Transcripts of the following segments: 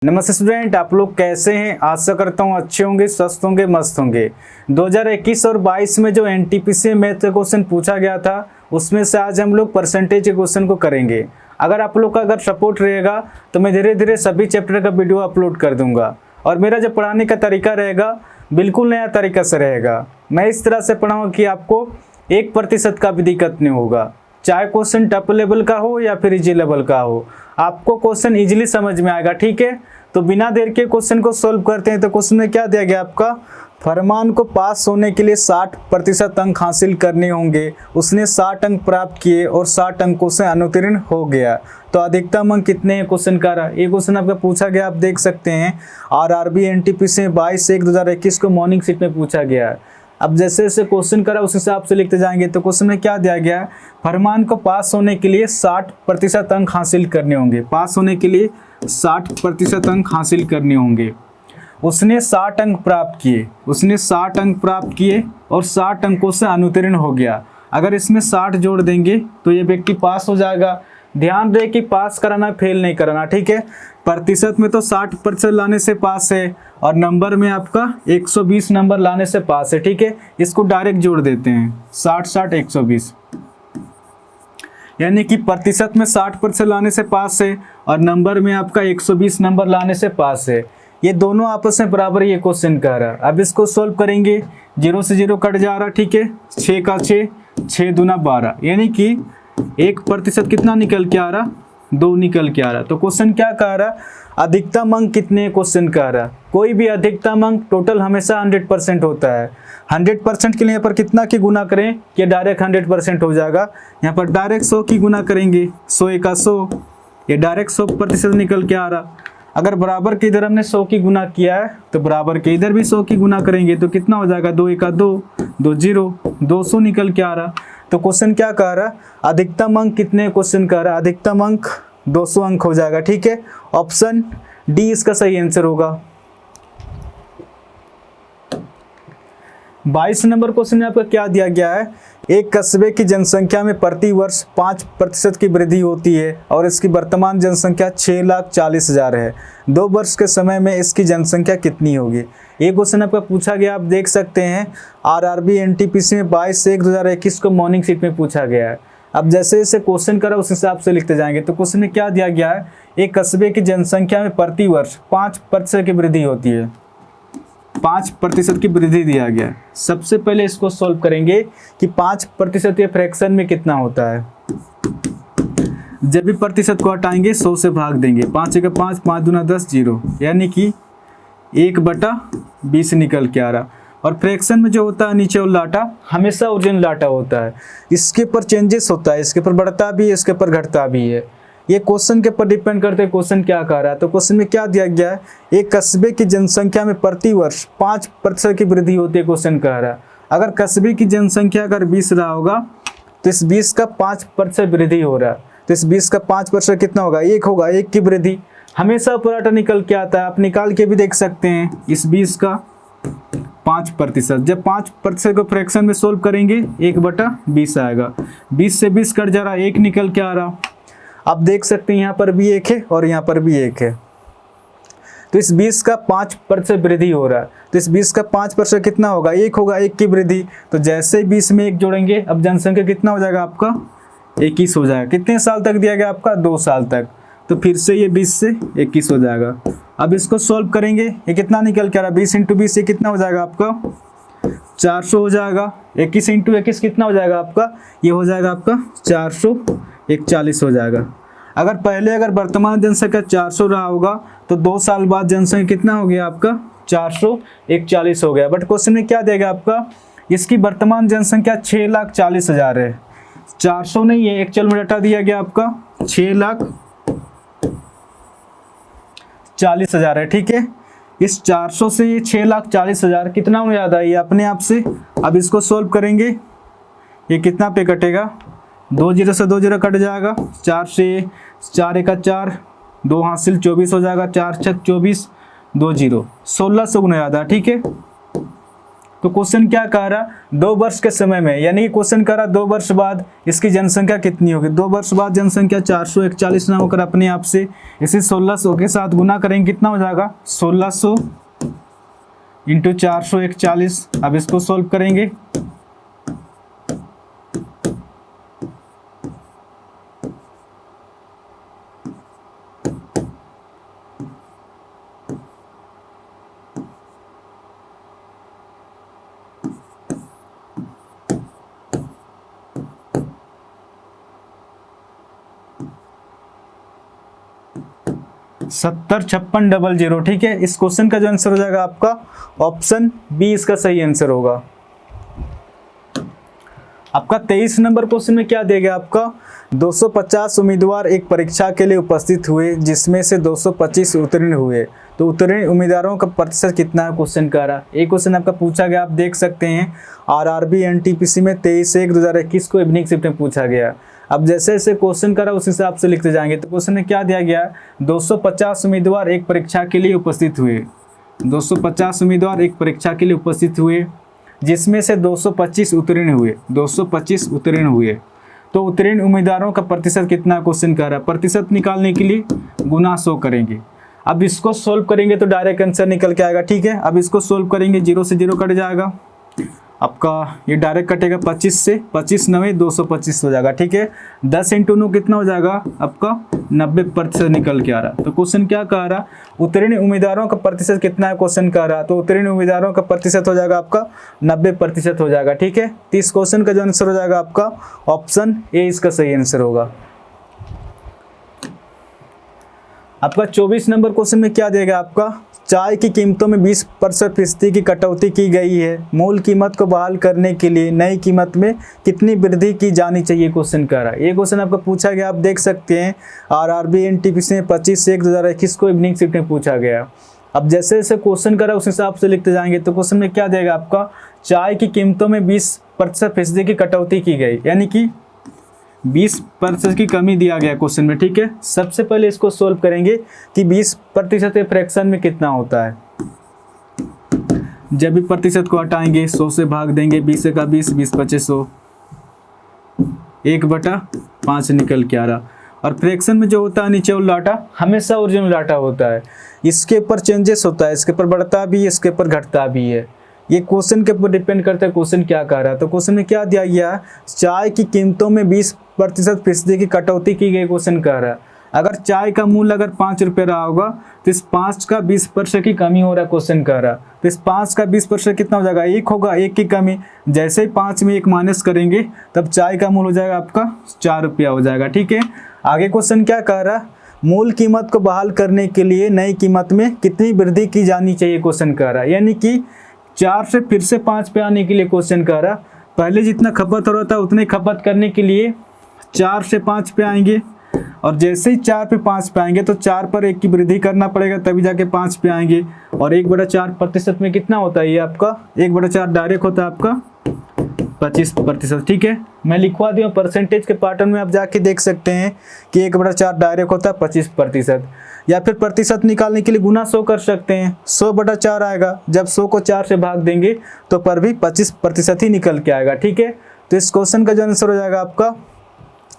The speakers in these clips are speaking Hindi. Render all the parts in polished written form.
नमस्ते स्टूडेंट, आप लोग कैसे हैं। आशा करता हूँ अच्छे होंगे, स्वस्थ होंगे, मस्त होंगे। 2021 और 22 में जो एनटीपीसी मैथ का क्वेश्चन पूछा गया था उसमें से आज हम लोग परसेंटेज के क्वेश्चन को करेंगे। अगर आप लोग का अगर सपोर्ट रहेगा तो मैं धीरे धीरे सभी चैप्टर का वीडियो अपलोड कर दूंगा और मेरा जो पढ़ाने का तरीका रहेगा बिल्कुल नया तरीका से रहेगा। मैं इस तरह से पढ़ाऊँगा कि आपको 1% का भी दिक्कत नहीं होगा, चाहे क्वेश्चन टफ लेवल का हो या फिर इजी लेवल का हो, आपको क्वेश्चन इजीली समझ में आएगा। ठीक है, तो बिना देर के क्वेश्चन को सॉल्व करते हैं। तो क्वेश्चन में क्या दिया गया आपका, फरमान को पास होने के लिए 60% अंक हासिल करने होंगे। उसने 60 अंक प्राप्त किए और 60 अंकों से अनुत्तीर्ण हो गया, तो अधिकतम अंक कितने हैं क्वेश्चन का रहा। ये क्वेश्चन आपका पूछा गया, आप देख सकते हैं आरआरबी एनटीपीसी 22/1/2021 को मॉर्निंग सीट में पूछा गया है। अब जैसे जैसे क्वेश्चन करा उस हिसाब से लिखते जाएंगे। तो क्वेश्चन में क्या दिया गया है, फरमान को पास होने के लिए 60% अंक हासिल करने होंगे। पास होने के लिए 60% अंक हासिल करने होंगे। उसने 60 अंक प्राप्त किए, उसने 60 अंक प्राप्त किए और 60 अंकों से अनुत्तीर्ण हो गया। अगर इसमें 60 जोड़ देंगे तो ये व्यक्ति पास हो जाएगा। ध्यान रहे कि पास कराना, फेल नहीं कराना। ठीक है, प्रतिशत में तो 60% लाने से पास है और नंबर में आपका 120 नंबर लाने से पास है। ठीक है, इसको डायरेक्ट जोड़ देते हैं 60 120, यानी कि प्रतिशत में 60% लाने से पास है और नंबर में आपका 120 नंबर लाने से पास है। ये दोनों आपस में बराबर ये क्वेश्चन कह रहा है। अब इसको सोल्व करेंगे, 0 से 0 कट जा रहा। ठीक है, 6 का 6, 6 दूना 12, यानी कि 1% कितना निकल के आ रहा, 2 निकल के आ रहा। तो क्वेश्चन क्या कह रहा, अधिकतम अंक कितने क्वेश्चन कह रहा। कोई भी अधिकतम अंक टोटल हमेशा 100% होता है। 100% के लिए यहाँ पर कितना की गुना करें कि डायरेक्ट 100% हो जाएगा। यहाँ पर डायरेक्ट 100 की गुना करेंगे, 100 का 100, ये डायरेक्ट 100% निकल के आ रहा। अगर बराबर के इधर हमने 100 की गुना किया है तो बराबर के इधर भी 100 की गुना करेंगे तो कितना हो जाएगा, 2 का 2, 2 0, 200 निकल के आ रहा। तो क्वेश्चन क्या कह रहा, अधिकतम अंक कितने क्वेश्चन कह रहा, अधिकतम अंक 200 अंक हो जाएगा। ठीक है, ऑप्शन डी इसका सही आंसर होगा। 22 नंबर क्वेश्चन में आपका क्या दिया गया है, एक कस्बे की जनसंख्या में प्रति वर्ष 5% की वृद्धि होती है और इसकी वर्तमान जनसंख्या 6,40,000 है। 2 वर्ष के समय में इसकी जनसंख्या कितनी होगी। ये क्वेश्चन आपका पूछा गया, आप देख सकते हैं आरआरबी एनटीपीसी में 22/1/2021 को मॉर्निंग सीट में पूछा गया है। अब जैसे जैसे क्वेश्चन करा उस हिसाब से लिखते जाएंगे। तो क्वेश्चन में क्या दिया गया है, एक कस्बे की जनसंख्या में प्रति वर्ष 5% की वृद्धि होती है। 5% की वृद्धि दिया गया है। सबसे पहले इसको सॉल्व करेंगे कि 5% ये फ्रैक्शन में कितना होता है। जब भी प्रतिशत को हटाएंगे 100 से भाग देंगे, 5 का 5, 5 दूना 10, 0, यानी कि 1/20 निकल के आ रहा। और फ्रैक्शन में जो होता है नीचे वाला लाटा हमेशा ओरिजिनल लाटा होता है, इसके ऊपर चेंजेस होता है, इसके ऊपर बढ़ता भी है, इसके ऊपर घटता भी है। ये क्वेश्चन के ऊपर डिपेंड करते हैं क्वेश्चन क्या कह रहा है। तो क्वेश्चन में क्या दिया गया है, एक कस्बे की जनसंख्या में प्रति वर्ष 5% की वृद्धि होती है क्वेश्चन कह रहा है। अगर कस्बे की जनसंख्या अगर 20 रहा होगा तो इस 20 का 5% वृद्धि हो रहा है, तो इस 20 का 5% कितना होगा, 1 होगा। 1 की वृद्धि हमेशा ऊपर निकल के आता है, आप निकाल के भी देख सकते हैं। इस 20 का 5%, जब 5% को फ्रैक्शन में सोल्व करेंगे 1/20 आएगा। 20 से 20 कट जा रहा, 1 निकल के आ रहा। आप देख सकते हैं यहाँ पर भी 1 है और यहाँ पर भी 1 है, तो इस 20 का 5% वृद्धि हो रहा है। तो इस 20 का 5% कितना होगा, 1 होगा। 1 की वृद्धि, तो जैसे ही 20 में 1 जोड़ेंगे अब जनसंख्या कितना हो जाएगा आपका, 21 हो जाएगा। कितने साल तक दिया गया आपका, 2 साल तक। तो फिर से ये 20 से 21 हो जाएगा। अब इसको सॉल्व करेंगे, ये कितना निकल के आ रहा, 20 × 20 ये कितना हो जाएगा आपका, 400 हो जाएगा। 21 × 21 कितना हो जाएगा आपका, ये हो जाएगा आपका 441 हो जाएगा। अगर पहले अगर वर्तमान जनसंख्या 400 रहा होगा तो 2 साल बाद जनसंख्या कितना हो गया आपका, 441 हो गया। बट क्वेश्चन में क्या देगा आपका, इसकी वर्तमान जनसंख्या 6,40,000 है। 400 नहीं है, एक चल में डाटा दिया गया आपका 6,40,000 है। ठीक है, इस 400 से ये 6,40,000 कितना हो जाता है, ये अपने आप से। अब इसको सोल्व करेंगे, ये कितना पे कटेगा, 2 0 से 2 0 कट जाएगा, 4 से 4 का 4, 2 हासिल 24 हो जाएगा, 4 6 24, 2 0, 16 से गुना ज़्यादा। ठीक है, तो क्वेश्चन क्या कह रहा, 2 वर्ष के समय में, यानी कि क्वेश्चन कह रहा 2 वर्ष बाद इसकी जनसंख्या कितनी होगी। 2 वर्ष बाद जनसंख्या 441 ना होकर अपने आप से इसे 1600 के साथ गुना करेंगे, कितना हो जाएगा 1600 इंटू 441। अब इसको सोल्व करेंगे, सत्तर 5600। ठीक है, इस क्वेश्चन का जो आंसर हो जाएगा आपका ऑप्शन बी इसका सही आंसर होगा। आपका 23 नंबर क्वेश्चन में क्या दिया गया, आपका 250 उम्मीदवार एक परीक्षा के लिए उपस्थित हुए जिसमें से 225 उत्तीर्ण हुए, तो उत्तीर्ण उम्मीदवारों का प्रतिशत कितना है क्वेश्चन कह रहा। एक क्वेश्चन आपका पूछा गया, आप देख सकते हैं आरआरबी एनटीपीसी में 23/1/2021 को इवनिंग शिफ्ट में पूछा गया। अब जैसे जैसे क्वेश्चन करा उस हिसाब से लिखते जाएंगे। तो क्वेश्चन में क्या दिया गया, 250 उम्मीदवार एक परीक्षा के लिए उपस्थित हुए, 250 उम्मीदवार एक परीक्षा के लिए उपस्थित हुए जिसमें से 225 उत्तीर्ण हुए, 225 उत्तीर्ण हुए, तो उत्तीर्ण उम्मीदवारों का प्रतिशत कितना क्वेश्चन कह रहा है। प्रतिशत निकालने के लिए गुना 100 करेंगे। अब इसको सोल्व करेंगे तो डायरेक्ट आंसर निकल के आएगा। ठीक है, अब इसको सोल्व करेंगे, 0 से 0 कट जाएगा, आपका ये डायरेक्ट कटेगा 25 से, 25 9 225 हो जाएगा। ठीक है, 10 × 9 कितना हो जाएगा आपका 90% निकल के आ रहा। तो क्वेश्चन क्या कह रहा, उत्तीर्ण उम्मीदवारों का प्रतिशत कितना है क्वेश्चन कह रहा, तो उत्तीर्ण उम्मीदवारों का प्रतिशत हो जाएगा आपका 90% हो जाएगा। ठीक है, तो इस क्वेश्चन का जो आंसर हो जाएगा आपका ऑप्शन ए इसका सही आंसर होगा। आपका 24 नंबर क्वेश्चन में क्या देगा, आपका चाय की कीमतों में 20% की कटौती की गई है, मूल कीमत को बहाल करने के लिए नई कीमत में कितनी वृद्धि की जानी चाहिए क्वेश्चन कह रहा है। ये क्वेश्चन आपको पूछा गया, आप देख सकते हैं आरआरबी एनटीपीसी में 25/1/2021 को इवनिंग शिफ्ट में पूछा गया। अब जैसे जैसे क्वेश्चन करा उस हिसाब से लिखते जाएंगे। तो क्वेश्चन में क्या देगा, आपका चाय की कीमतों में 20% की कटौती की गई, यानी कि 20% की कमी दिया गया क्वेश्चन में। ठीक है, सबसे पहले इसको सोल्व करेंगे कि 20% फ्रैक्शन में कितना होता है। जब भी प्रतिशत को हटाएंगे 100 से भाग देंगे, 20 का 20, 20 25 100, 1/5 निकल के आ रहा। और फ्रैक्शन में जो होता है नीचे वाला डाटा हमेशा ओरिजिनल डाटा होता है, इसके ऊपर चेंजेस होता है, इसके ऊपर बढ़ता भी है, इसके ऊपर घटता भी है। ये क्वेश्चन के ऊपर डिपेंड करता है क्वेश्चन क्या कह रहा है। तो क्वेश्चन में क्या दिया गया, चाय की कीमतों में 20% की कटौती की गई क्वेश्चन कह रहा है। अगर चाय का मूल्य अगर 5 रुपये रहा होगा तो इस 5 का 20% की कमी हो रहा है क्वेश्चन कह रहा है। तो इस 5 का 20% कितना हो जाएगा, 1 होगा, 1 की कमी। जैसे ही 5 में 1 माइनस करेंगे तब चाय का मूल्य हो जाएगा आपका 4 रुपया हो जाएगा। ठीक है, आगे क्वेश्चन क्या कह रहा है, मूल कीमत को बहाल करने के लिए नई कीमत में कितनी वृद्धि की जानी चाहिए क्वेश्चन कह रहा है। यानी कि 4 से फिर से 5 पे आने के लिए क्वेश्चन कह रहा, पहले जितना खपत हो रहा था उतने खपत करने के लिए 4 से 5 पे आएंगे, और जैसे ही 4 पे 5 पे आएंगे तो 4 पर 1 की वृद्धि करना पड़ेगा तभी जाके 5 पे आएंगे। और 1/4% में कितना होता है, ये आपका 1/4 डायरेक्ट होता है आपका 25%। ठीक है, मैं लिखवा दिया परसेंटेज के पैटर्न में, आप जाके देख सकते हैं कि 1/4 डायरेक्ट होता है 25%। या फिर प्रतिशत निकालने के लिए गुना 100 कर सकते हैं, 100/4 आएगा। जब 100 को 4 से भाग देंगे तो पर भी 25% ही निकल के आएगा। ठीक है, तो इस क्वेश्चन का जो आंसर हो जाएगा आपका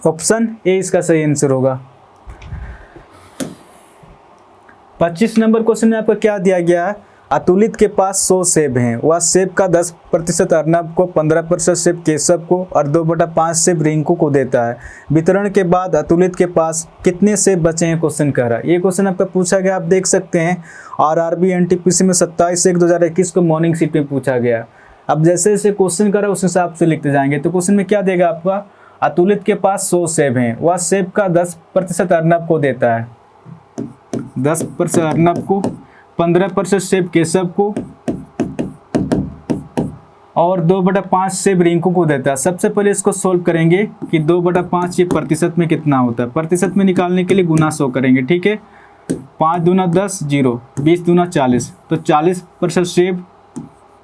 ऑप्शन ए इसका सही आंसर होगा। 25 नंबर क्वेश्चन में आपका क्या दिया गया है, अतुलित के पास 100 सेब हैं, वह सेब का 10% अर्नब को, 15% सेब केशव को और 2/5 सेब रिंकू को देता है। वितरण के बाद अतुलित के पास कितने सेब बचे हैं क्वेश्चन कह रहा है। ये क्वेश्चन आपका पूछा गया, आप देख सकते हैं आरआरबी एनटीपीसी में 27/1/2021 को मॉर्निंग शिफ्ट में पूछा गया। अब जैसे जैसे क्वेश्चन करा उस हिसाब से लिखते जाएंगे। तो क्वेश्चन में क्या देगा, आपका अतुलित के पास 100 सेब हैं, वह सेब का 10% अर्नब को देता है, 10% अर्नब को, 15% सेब केशव को और 2/5 सेब रिंकू को देता है। सबसे पहले इसको सोल्व करेंगे कि 2/5 ये प्रतिशत में कितना होता है। प्रतिशत में निकालने के लिए गुना 100 करेंगे। ठीक है, 5 दूना 10, 0, 20 दूना 40, तो 40% सेब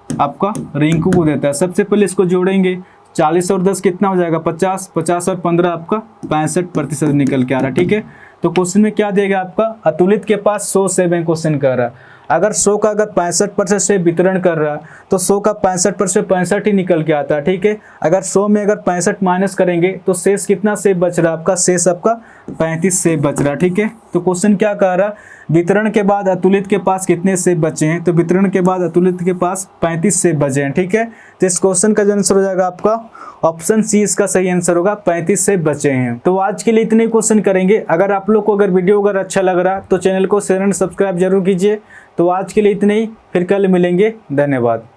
आपका रिंकू को देता है। सबसे पहले इसको जोड़ेंगे, 40 और 10 कितना हो जाएगा 50, 50 और 15 आपका 65% निकल के आ रहा। ठीक है, तो क्वेश्चन में क्या देगा आपका, अतुलित के पास 100 सेब है क्वेश्चन कह रहा। अगर 100 का अगर 65% से वितरण कर रहा तो 100 का 65% से 65 ही निकल के आता है, ठीक है। अगर 100 में अगर 65 माइनस करेंगे तो शेष कितना सेब बच रहा है आपका, शेष आपका 35 सेब बच रहा है, ठीक है। तो क्वेश्चन क्या कह रहा, वितरण के बाद अतुलित के पास कितने सेब बचे हैं, तो वितरण के बाद अतुलित के पास 35 सेब बचे हैं, ठीक है। तो इस क्वेश्चन का जो आंसर हो जाएगा आपका ऑप्शन सी इसका सही आंसर होगा, 35 सेब बचे हैं। तो आज के लिए इतने क्वेश्चन करेंगे। अगर आप लोग को अगर वीडियो अगर अच्छा लग रहा तो चैनल को शेयर एंड सब्सक्राइब जरूर कीजिए। तो आज के लिए इतने ही, फिर कल मिलेंगे, धन्यवाद।